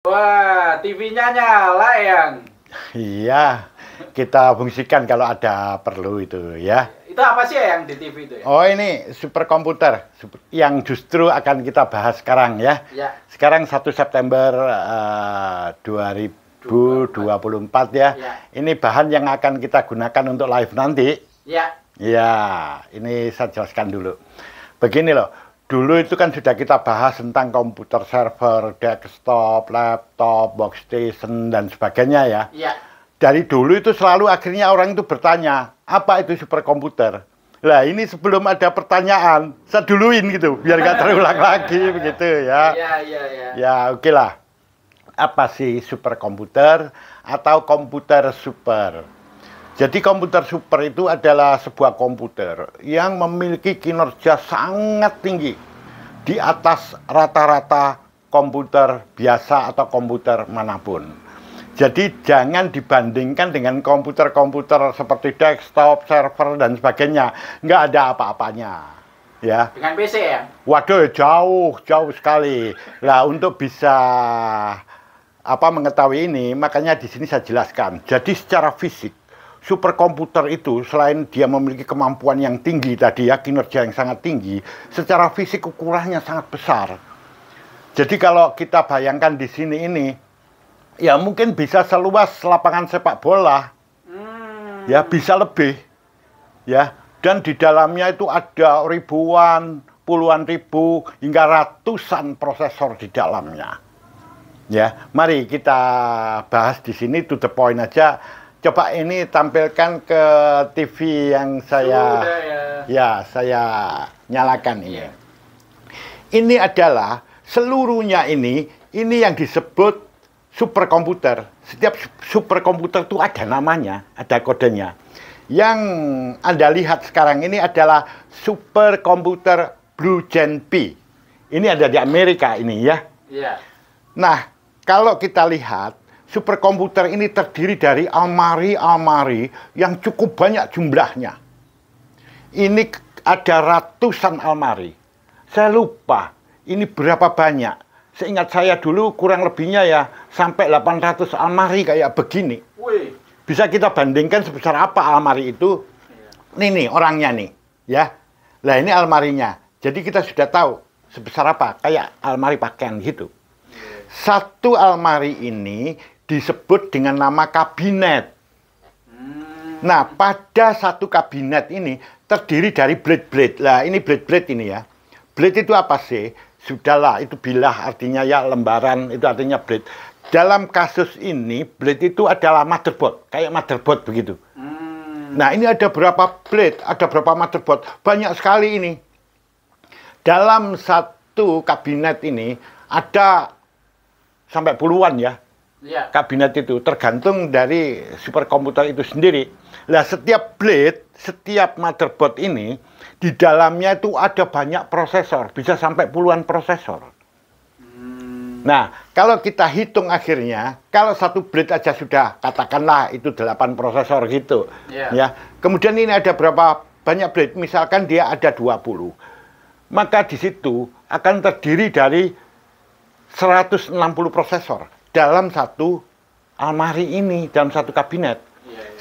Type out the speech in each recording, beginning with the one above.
Wah, TV-nya nyala yang. Iya, kita fungsikan kalau ada perlu itu ya. Itu apa sih yang di TV itu ya? Oh, ini superkomputer yang justru akan kita bahas sekarang ya. Ya. Sekarang 1 September 2024 ya. Ya. Ini bahan yang akan kita gunakan untuk live nanti. Ya. Ya, ini saya jelaskan dulu. Begini loh. Dulu itu kan sudah kita bahas tentang komputer server, desktop, laptop, workstation, dan sebagainya ya. Iya. Dari dulu itu selalu akhirnya orang itu bertanya, apa itu superkomputer? Lah ini sebelum ada pertanyaan, saya duluin gitu, biar nggak terulang lagi begitu ya. Iya, iya, iya. Ya oke lah. Apa sih superkomputer atau komputer super? Jadi komputer super itu adalah sebuah komputer yang memiliki kinerja sangat tinggi di atas rata-rata komputer biasa atau komputer manapun. Jadi jangan dibandingkan dengan komputer-komputer seperti desktop, server, dan sebagainya. Nggak ada apa-apanya. Ya. Dengan PC ya? Waduh, jauh sekali. Lah untuk bisa mengetahui ini, makanya di sini saya jelaskan. Jadi secara fisik, superkomputer itu selain dia memiliki kemampuan yang tinggi tadi ya, kinerja yang sangat tinggi, secara fisik ukurannya sangat besar. Jadi kalau kita bayangkan di sini ini, ya mungkin bisa seluas lapangan sepak bola, ya bisa lebih, ya. Dan di dalamnya itu ada ribuan, puluhan ribu, hingga ratusan prosesor di dalamnya. Ya, mari kita bahas di sini to the point aja. Coba ini tampilkan ke TV yang saya saya nyalakan ini. Yeah. Ini adalah seluruhnya ini yang disebut superkomputer. Setiap superkomputer itu ada namanya, ada kodenya. Yang Anda lihat sekarang ini adalah superkomputer Blue Gen P. Ini ada di Amerika ini ya. Yeah. Nah, kalau kita lihat superkomputer ini terdiri dari almari-almari yang cukup banyak jumlahnya. Ini ada ratusan almari. Saya lupa ini berapa banyak. Seingat saya dulu kurang lebihnya ya sampai 800 almari kayak begini. Wih. Bisa kita bandingkan sebesar apa almari itu. Nih orangnya nih ya. Nah ini almarinya. Jadi kita sudah tahu sebesar apa. Kayak almari pakaian gitu. Satu almari ini disebut dengan nama kabinet. Nah, pada satu kabinet ini terdiri dari blade-blade. Lah, ini blade-blade ini ya. Blade itu apa sih? Sudahlah, itu bilah artinya ya lembaran, itu artinya blade. Dalam kasus ini, blade itu adalah motherboard, kayak motherboard begitu. Nah, ini ada berapa blade, ada berapa motherboard? Banyak sekali ini. Dalam satu kabinet ini ada sampai puluhan ya. Ya. Kabinet itu tergantung dari superkomputer itu sendiri. Nah, setiap blade, setiap motherboard ini di dalamnya itu ada banyak prosesor, bisa sampai puluhan prosesor. Nah, kalau kita hitung akhirnya, kalau satu blade aja sudah katakanlah itu 8 prosesor gitu. Ya. Kemudian ini ada berapa banyak blade? Misalkan dia ada 20. Maka di situ akan terdiri dari 160 prosesor dalam satu almari ini, dalam satu kabinet.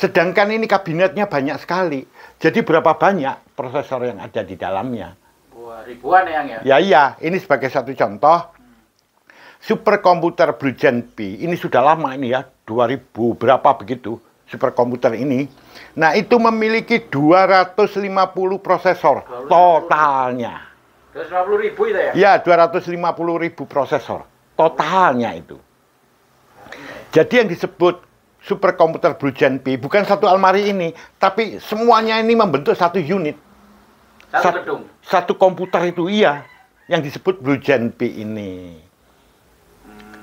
Sedangkan ini kabinetnya banyak sekali. Jadi berapa banyak prosesor yang ada di dalamnya? Wah, ribuan ya? Ya iya, ini sebagai satu contoh. Superkomputer Blue Gen P, ini sudah lama ini ya, 2000 berapa begitu superkomputer ini. Nah itu memiliki 250 prosesor totalnya. 250.000 itu ya? Ya, 250.000 prosesor totalnya itu. Jadi yang disebut superkomputer Blue Gen P bukan satu almari ini, tapi semuanya ini membentuk satu unit. Satu gedung. Satu komputer itu iya, yang disebut Blue Gen P ini.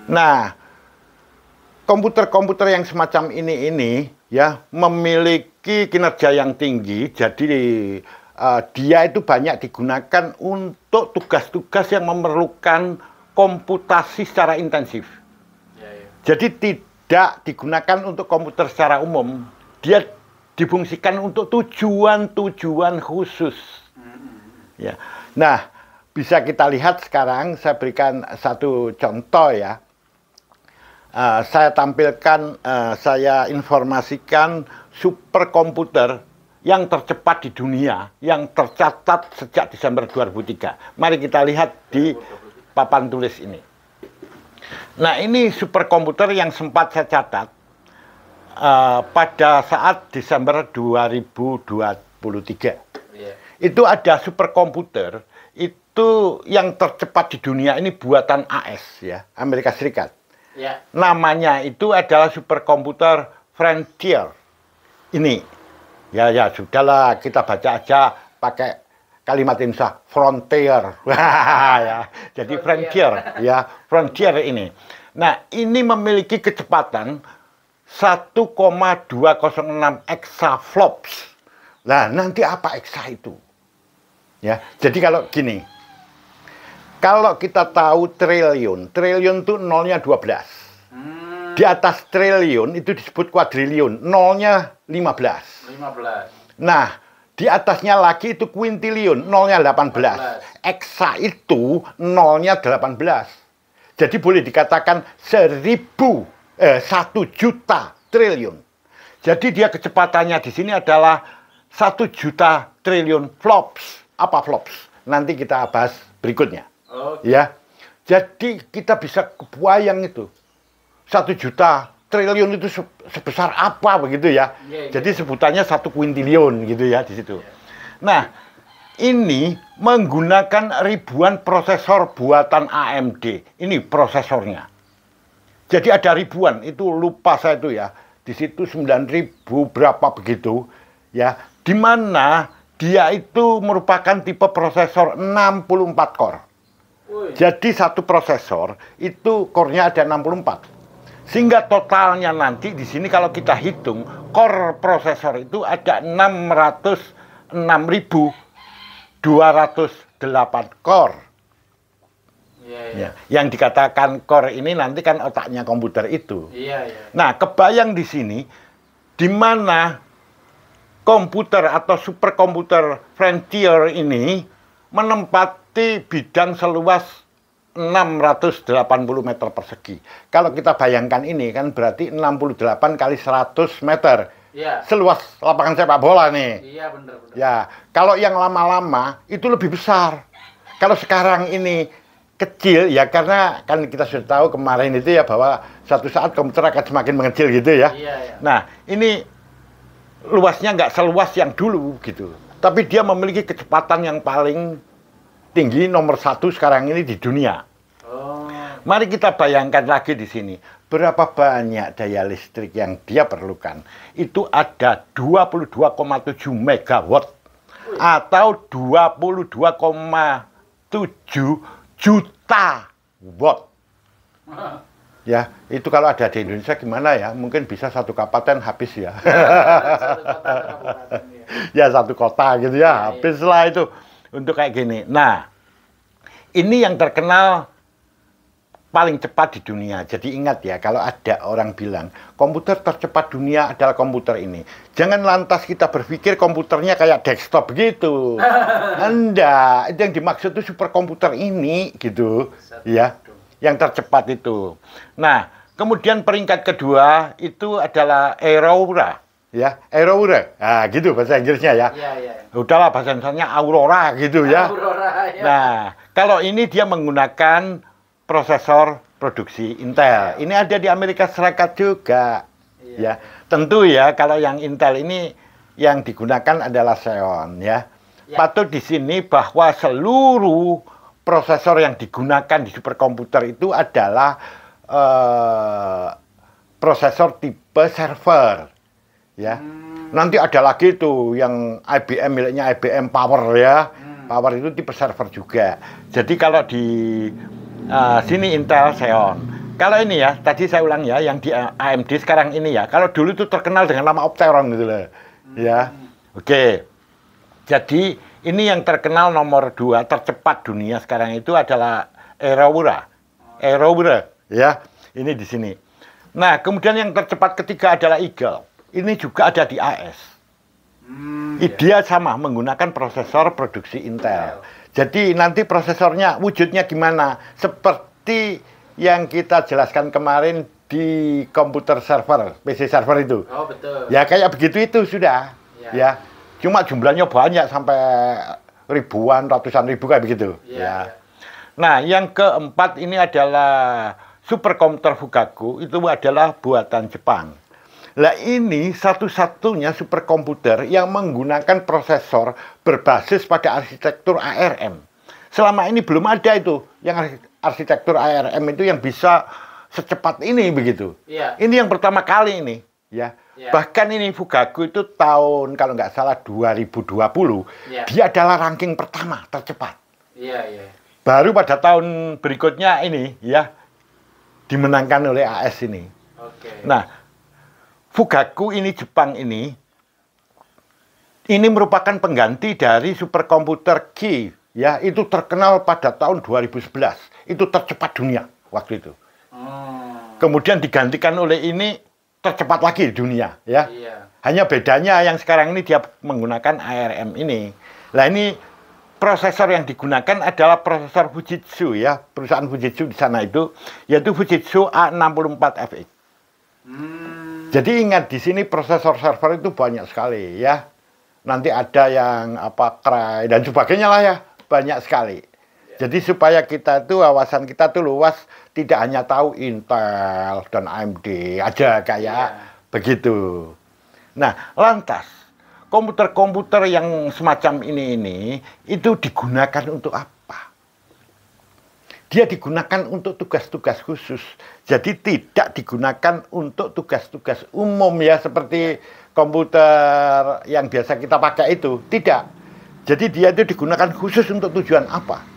Nah, komputer-komputer yang semacam ini ya memiliki kinerja yang tinggi, jadi dia itu banyak digunakan untuk tugas-tugas yang memerlukan komputasi secara intensif. Jadi tidak digunakan untuk komputer secara umum. Dia difungsikan untuk tujuan-tujuan khusus. Ya. Nah, bisa kita lihat sekarang, saya berikan satu contoh ya. saya tampilkan, saya informasikan superkomputer yang tercepat di dunia, yang tercatat sejak Desember 2003. Mari kita lihat di papan tulis ini. Nah, ini superkomputer yang sempat saya catat pada saat Desember 2023. Itu ada superkomputer itu yang tercepat di dunia, ini buatan AS ya, Amerika Serikat. Namanya itu adalah superkomputer Frontier. Ini. Ya sudahlah, kita baca aja pakai kalimat Indonesia Frontier. Ya. Jadi Frontier ya, Frontier ini. Nah, ini memiliki kecepatan 1,206 exaflops. Nah, nanti apa exa itu? Ya, jadi kalau gini. Kalau kita tahu triliun itu nolnya 12. Di atas triliun itu disebut kuadriliun, nolnya 15. Nah, di atasnya lagi itu kuintiliun, nolnya 18. Eksa itu nolnya 18. Jadi boleh dikatakan 1 juta triliun. Jadi dia kecepatannya di sini adalah 1 juta triliun flops. Apa flops? Nanti kita bahas berikutnya. Ya. Jadi kita bisa kebayang itu. 1 juta triliun itu sebesar apa begitu ya. Jadi sebutannya 1 kuintiliun gitu ya di situ. Nah, ini menggunakan ribuan prosesor buatan AMD. Ini prosesornya. Jadi ada ribuan, itu lupa saya itu ya. Di situ 9.000 berapa begitu ya. Di mana dia itu merupakan tipe prosesor 64 core. Jadi satu prosesor itu core-nya ada 64. Sehingga totalnya nanti di sini kalau kita hitung core prosesor itu ada 606.208 core. Ya. Yang dikatakan core ini nanti kan otaknya komputer itu. Nah, kebayang di sini di mana komputer atau superkomputer Frontier ini menempati bidang seluas 680 meter persegi. Kalau kita bayangkan ini kan berarti 68 kali 100 meter. Seluas lapangan sepak bola nih. Benar. Ya, kalau yang lama-lama itu lebih besar. Kalau sekarang ini kecil ya karena kan kita sudah tahu kemarin itu ya bahwa suatu saat komputer akan semakin mengecil gitu ya. Nah, ini luasnya nggak seluas yang dulu gitu. Tapi dia memiliki kecepatan yang paling tinggi nomor 1 sekarang ini di dunia. Mari kita bayangkan lagi di sini. Berapa banyak daya listrik yang dia perlukan. Itu ada 22,7 megawatt. Atau 22,7 juta watt. Ya, itu kalau ada di Indonesia gimana ya? Mungkin bisa satu kabupaten habis ya. Ya, satu kota gitu ya. Habislah itu. Untuk kayak gini. Nah, ini yang terkenal paling cepat di dunia. Jadi ingat ya, kalau ada orang bilang komputer tercepat dunia adalah komputer ini. Jangan lantas kita berpikir komputernya kayak desktop gitu. Enggak, itu yang dimaksud itu superkomputer ini gitu. Ya, yang tercepat itu. Nah, kemudian peringkat kedua itu adalah Aurora. Ya, Aurora. Nah, gitu bahasa Inggrisnya ya. Udahlah bahasa Inggrisnya Aurora gitu ya. Nah, kalau ini dia menggunakan prosesor produksi Intel. Ini ada di Amerika Serikat juga. Ya, tentu ya kalau yang Intel ini yang digunakan adalah Xeon ya. Patut di sini bahwa seluruh prosesor yang digunakan di superkomputer itu adalah prosesor tipe server. Ya, nanti ada lagi tuh yang IBM miliknya IBM Power ya, Power itu tipe server juga. Jadi kalau di sini Intel Xeon. Kalau ini ya, tadi saya ulang ya, yang di AMD sekarang ini ya. Kalau dulu itu terkenal dengan nama Opteron gitu loh, ya. Oke. Jadi ini yang terkenal nomor 2 tercepat dunia sekarang itu adalah Aurora, ya. Ini di sini. Nah, kemudian yang tercepat ketiga adalah Eagle. Ini juga ada di AS. Dia sama menggunakan prosesor produksi Intel. Jadi nanti prosesornya wujudnya gimana? Seperti yang kita jelaskan kemarin di komputer server, PC server itu. Oh, betul. Ya kayak begitu itu sudah. Ya. Ya. Cuma jumlahnya banyak sampai ribuan, ratusan ribu kayak begitu. Ya. Ya. Nah, yang keempat ini adalah superkomputer Fugaku, itu adalah buatan Jepang. Nah, ini satu-satunya superkomputer yang menggunakan prosesor berbasis pada arsitektur ARM. Selama ini belum ada itu yang arsitektur ARM itu yang bisa secepat ini begitu. Iya. Ini yang pertama kali ini, ya. Iya. Bahkan ini Fugaku itu tahun kalau nggak salah 2020, Iya. dia adalah ranking pertama tercepat. Iya, iya. Baru pada tahun berikutnya ini, ya, dimenangkan oleh AS ini. Oke. Nah, Fugaku ini Jepang ini merupakan pengganti dari superkomputer Ki, ya, itu terkenal pada tahun 2011. Itu tercepat dunia waktu itu. Kemudian digantikan oleh ini tercepat lagi di dunia, ya. Iya. Hanya bedanya yang sekarang ini dia menggunakan ARM ini. Nah, ini prosesor yang digunakan adalah prosesor Fujitsu, ya, perusahaan Fujitsu di sana itu, yaitu Fujitsu A64FX. Jadi ingat di sini prosesor server itu banyak sekali, ya. Nanti ada yang Cray dan sebagainya lah, ya, banyak sekali. Jadi supaya kita itu wawasan kita tuh luas, tidak hanya tahu Intel dan AMD aja kayak begitu. Nah, lantas komputer-komputer yang semacam ini itu digunakan untuk apa? Dia digunakan untuk tugas-tugas khusus. Jadi tidak digunakan untuk tugas-tugas umum, ya, seperti komputer yang biasa kita pakai itu. Tidak. Jadi dia itu digunakan khusus untuk tujuan apa?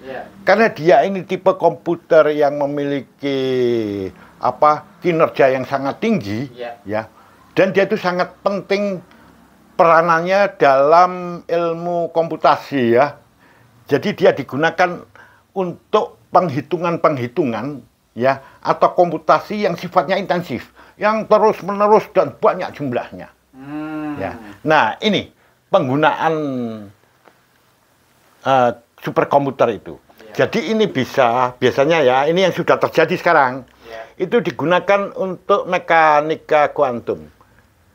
Iya. Karena dia ini tipe komputer yang memiliki kinerja yang sangat tinggi, ya. Dan dia itu sangat penting peranannya dalam ilmu komputasi, ya. Jadi dia digunakan untuk penghitungan-penghitungan, ya, atau komputasi yang sifatnya intensif, yang terus-menerus dan banyak jumlahnya. Ya. Nah, ini penggunaan superkomputer itu. Jadi ini biasanya, ya, ini yang sudah terjadi sekarang, itu digunakan untuk mekanika kuantum.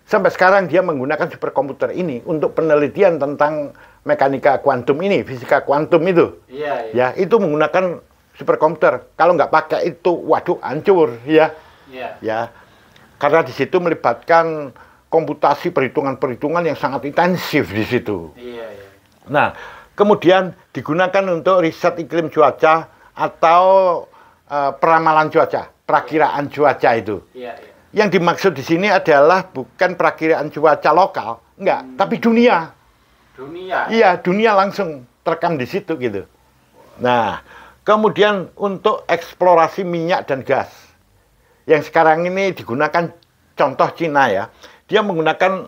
Sampai sekarang dia menggunakan superkomputer ini untuk penelitian tentang mekanika kuantum ini, fisika kuantum itu. Iya, iya. Ya, itu menggunakan superkomputer. Kalau nggak pakai itu, waduh, hancur, ya. Iya. Ya. Karena di situ melibatkan komputasi perhitungan-perhitungan yang sangat intensif di situ. Iya, iya. Nah, kemudian digunakan untuk riset iklim cuaca atau peramalan cuaca, perakiraan cuaca itu. Iya, iya. Yang dimaksud di sini adalah bukan perakiraan cuaca lokal, enggak, tapi dunia. Dunia. Iya, dunia langsung terekam di situ gitu. Nah, kemudian untuk eksplorasi minyak dan gas. Yang sekarang ini digunakan contoh Cina, ya. Dia menggunakan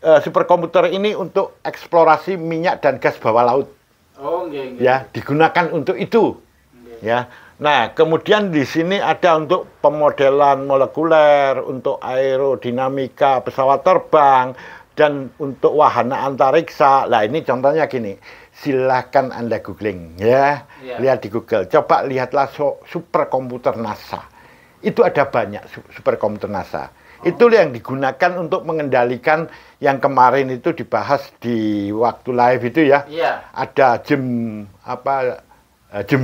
superkomputer ini untuk eksplorasi minyak dan gas bawah laut. Oh, nggih, nggih. Ya, digunakan untuk itu. Ya. Nah, kemudian di sini ada untuk pemodelan molekuler, untuk aerodinamika pesawat terbang, dan untuk wahana antariksa. Nah, ini contohnya gini. Silahkan Anda googling, ya. Lihat di Google. Coba lihatlah superkomputer NASA. Itu ada banyak superkomputer NASA. Itu yang digunakan untuk mengendalikan yang kemarin itu dibahas di waktu live itu, ya. Iya. Ada James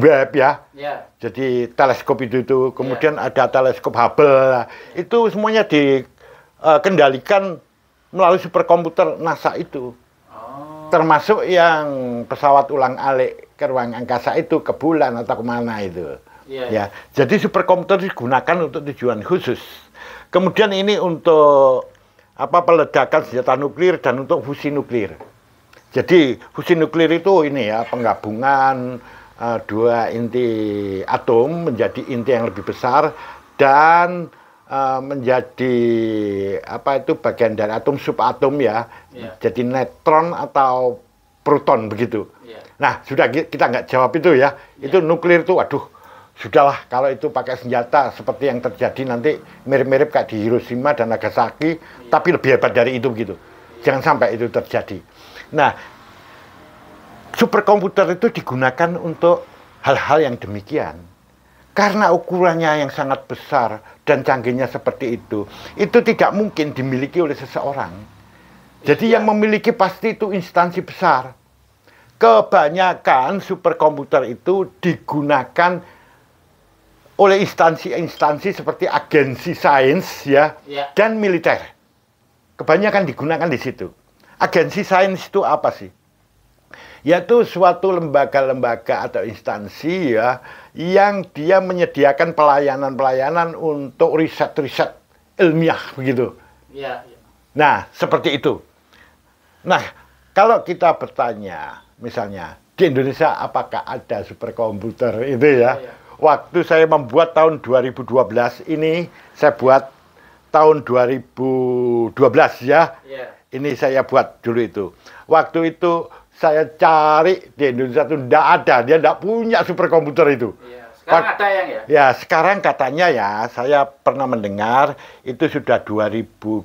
Webb, ya. Iya. Jadi teleskop itu. Kemudian ada teleskop Hubble. Itu semuanya dikendalikan melalui superkomputer NASA itu. Termasuk yang pesawat ulang-alik ke ruang angkasa itu, ke bulan atau kemana itu. Iya. Ya. Jadi superkomputer digunakan untuk tujuan khusus. Kemudian ini untuk peledakan senjata nuklir dan untuk fusi nuklir. Jadi fusi nuklir itu ini, ya, penggabungan dua inti atom menjadi inti yang lebih besar dan menjadi bagian dari atom subatom, ya. Jadi neutron atau proton begitu. Nah, sudah kita nggak jawab itu, ya. Itu nuklir itu, waduh. Sudahlah, kalau itu pakai senjata seperti yang terjadi nanti mirip-mirip kayak di Hiroshima dan Nagasaki, tapi lebih hebat dari itu begitu. Jangan sampai itu terjadi. Nah, superkomputer itu digunakan untuk hal-hal yang demikian. Karena ukurannya yang sangat besar dan canggihnya seperti itu tidak mungkin dimiliki oleh seseorang. Jadi yang memiliki pasti itu instansi besar. Kebanyakan superkomputer itu digunakan oleh instansi-instansi seperti agensi sains ya, dan militer. Kebanyakan digunakan di situ. Agensi sains itu apa sih? Yaitu suatu lembaga-lembaga atau instansi ya yang dia menyediakan pelayanan-pelayanan untuk riset-riset ilmiah begitu. Ya. Nah, seperti itu. Nah, kalau kita bertanya, misalnya di Indonesia apakah ada superkomputer itu ya? Waktu saya membuat tahun 2012 ini, saya buat tahun 2012 ya. Ini saya buat dulu itu. Waktu itu saya cari di Indonesia itu tidak ada, dia tidak punya superkomputer itu. Sekarang ada yang ya? Ya, sekarang katanya ya, saya pernah mendengar itu sudah 2020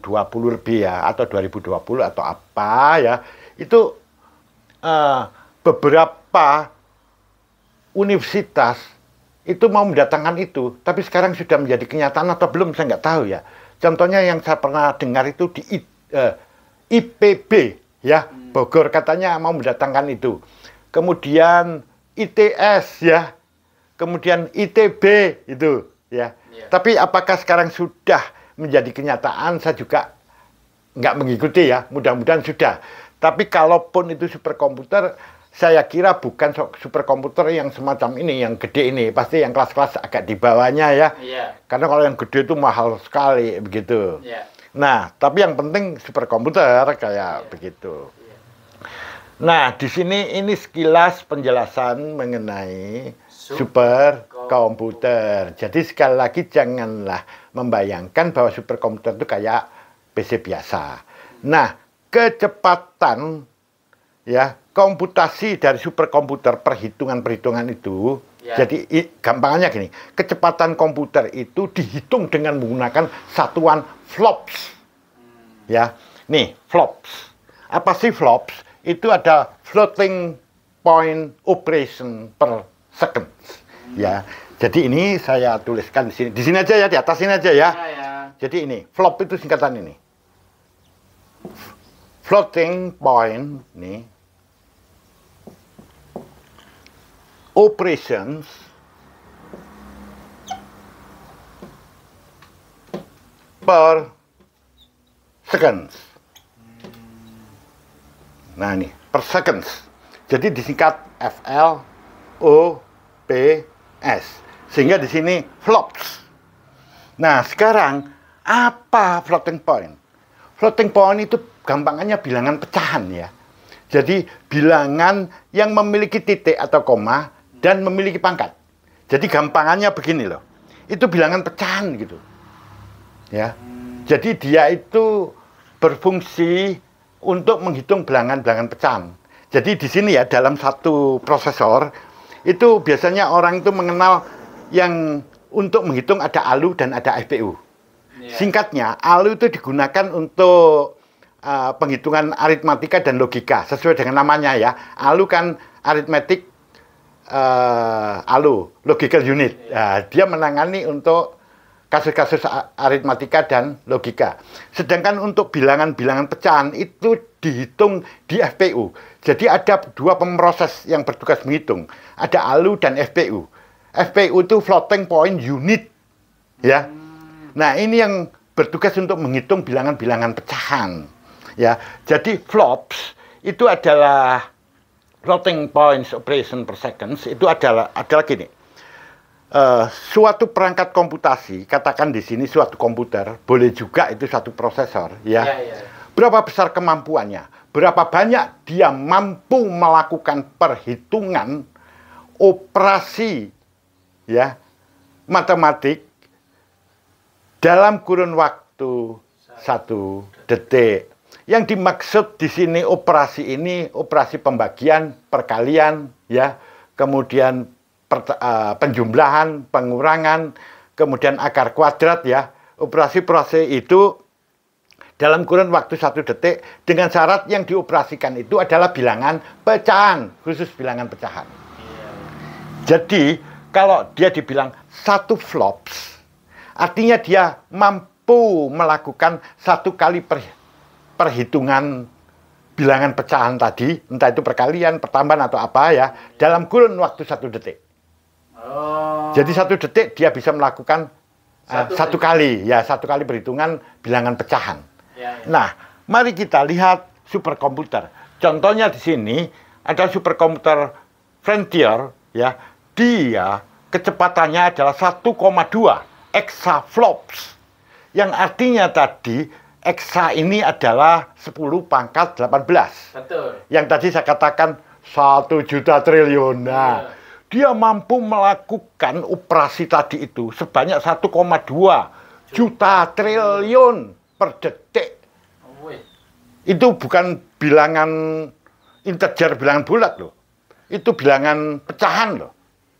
lebih ya, atau 2020 atau apa ya. Itu beberapa universitas itu mau mendatangkan itu, tapi sekarang sudah menjadi kenyataan atau belum, saya nggak tahu ya. Contohnya yang saya pernah dengar itu di IPB ya, Bogor katanya mau mendatangkan itu. Kemudian ITS ya, kemudian ITB itu ya. Tapi apakah sekarang sudah menjadi kenyataan, saya juga nggak mengikuti ya, mudah-mudahan sudah. Tapi kalaupun itu superkomputer, saya kira bukan superkomputer yang semacam ini, yang gede ini. Pasti yang kelas-kelas agak di bawahnya ya. Karena kalau yang gede itu mahal sekali begitu. Nah, tapi yang penting superkomputer kayak begitu. Nah, di sini ini sekilas penjelasan mengenai superkomputer. Jadi sekali lagi janganlah membayangkan bahwa superkomputer itu kayak PC biasa. Nah, kecepatan ya, komputasi dari superkomputer, perhitungan-perhitungan itu, jadi gampangannya gini, kecepatan komputer itu dihitung dengan menggunakan satuan flops. Ya, nih flops. Apa sih flops? Itu ada floating point operation per second. Ya, jadi ini saya tuliskan di sini. Di sini aja ya, di atas ini aja ya. Jadi ini flop itu singkatan ini. Floating point nih. Operations per seconds. Nah ini per seconds. Jadi disingkat FLOPS. Sehingga di sini flops. Nah sekarang apa floating point? Floating point itu gampangannya bilangan pecahan ya. Jadi bilangan yang memiliki titik atau koma dan memiliki pangkat. Jadi gampangannya begini loh. Itu bilangan pecahan gitu. Ya. Jadi dia itu berfungsi untuk menghitung bilangan-bilangan pecahan. Jadi di sini ya dalam satu prosesor itu biasanya orang itu mengenal yang untuk menghitung ada ALU dan ada FPU. Singkatnya, ALU itu digunakan untuk penghitungan aritmatika dan logika sesuai dengan namanya ya. ALU kan arithmetic ALU, logical unit. Dia menangani untuk kasus-kasus aritmatika dan logika. Sedangkan untuk bilangan-bilangan pecahan itu dihitung di FPU. Jadi ada dua pemroses yang bertugas menghitung. Ada ALU dan FPU. FPU itu floating point unit. Ya. Nah, ini yang bertugas untuk menghitung bilangan-bilangan pecahan. Ya. Jadi flops itu adalah floating points operation per seconds, itu adalah gini. Suatu perangkat komputasi, katakan di sini suatu komputer, boleh juga itu satu prosesor, ya. Berapa besar kemampuannya? Berapa banyak dia mampu melakukan perhitungan operasi, ya, matematik dalam kurun waktu 1 detik. Yang dimaksud di sini operasi ini operasi pembagian, perkalian, ya, kemudian penjumlahan, pengurangan, kemudian akar kuadrat ya. Operasi-operasi itu dalam kurun waktu 1 detik dengan syarat yang dioperasikan itu adalah bilangan pecahan, khusus bilangan pecahan. Jadi kalau dia dibilang satu flops, artinya dia mampu melakukan satu kali perhitungan bilangan pecahan tadi, entah itu perkalian, pertambahan atau apa ya, dalam kurun waktu 1 detik. Oh. Jadi 1 detik dia bisa melakukan satu kali perhitungan bilangan pecahan. Ya, ya. Nah, mari kita lihat superkomputer. Contohnya di sini ada superkomputer Frontier, ya. Dia kecepatannya adalah 1,2 exaflops. Yang artinya tadi exa ini adalah 10 pangkat 18. Betul. Yang tadi saya katakan 1 juta triliun. Nah, dia mampu melakukan operasi tadi itu sebanyak 1,2 juta triliun per detik. Oh, wih. Itu bukan bilangan integer, bilangan bulat loh. Itu bilangan pecahan loh.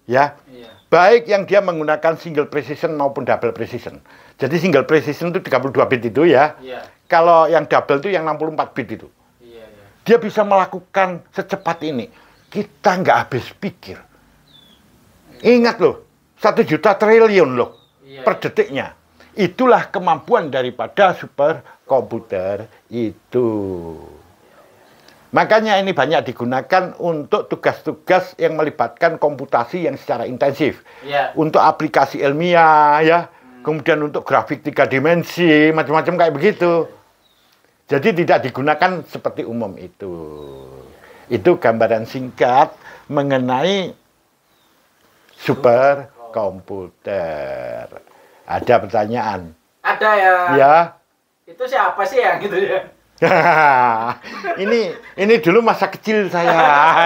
Ya. Iya. Baik yang dia menggunakan single precision maupun double precision. Jadi single precision itu 32 bit itu ya. Iya. Kalau yang double itu yang 64 bit itu. Iya, iya. Dia bisa melakukan secepat ini. Kita nggak habis pikir. Ingat loh, 1 juta triliun loh Iya, per detiknya. Itulah kemampuan daripada superkomputer itu. Makanya ini banyak digunakan untuk tugas-tugas yang melibatkan komputasi yang secara intensif. Iya. Untuk aplikasi ilmiah ya, kemudian untuk grafik 3 dimensi, macam-macam kayak begitu. Jadi tidak digunakan seperti umum itu. Itu gambaran singkat mengenai superkomputer. Ada pertanyaan? Ada ya. Ya. Itu siapa sih yang gitu ya? ini dulu masa kecil saya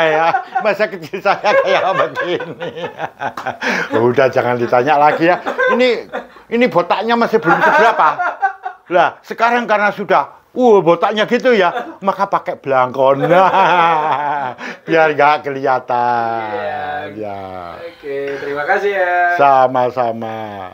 ya. Masa kecil saya kayak begini. Udah jangan ditanya lagi ya. Ini botaknya masih belum seberapa. Lah, sekarang karena sudah botaknya gitu ya, maka pakai belangkon. Biar nggak kelihatan. Iya. Ya. Oke, terima kasih ya. Sama-sama.